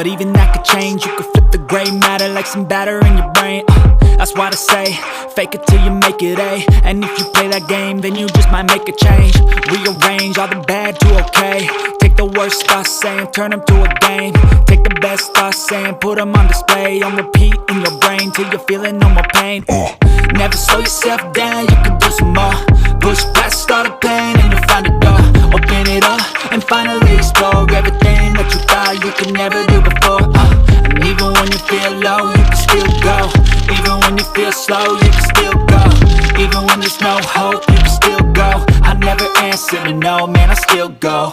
but even that could change. You could flip the gray matter like some batter in your brain. That's why I say, fake it till you make it A. And if you play that game, then you just might make a change. Rearrange all the bad to okay. Take the worst thoughts saying, turn them to a game. Take the best thoughts saying, put them on display. On repeat in your brain till you're feeling no more pain. Never slow yourself down, you can do some more. Push past all the pain and you'll find a door. Open it up and finally explore everything that you thought you could never do before. And even when you feel low, you can still go. Even when you feel slow, you can still go. Even when there's no hope, you can still go. I never answer to no, man, I still go.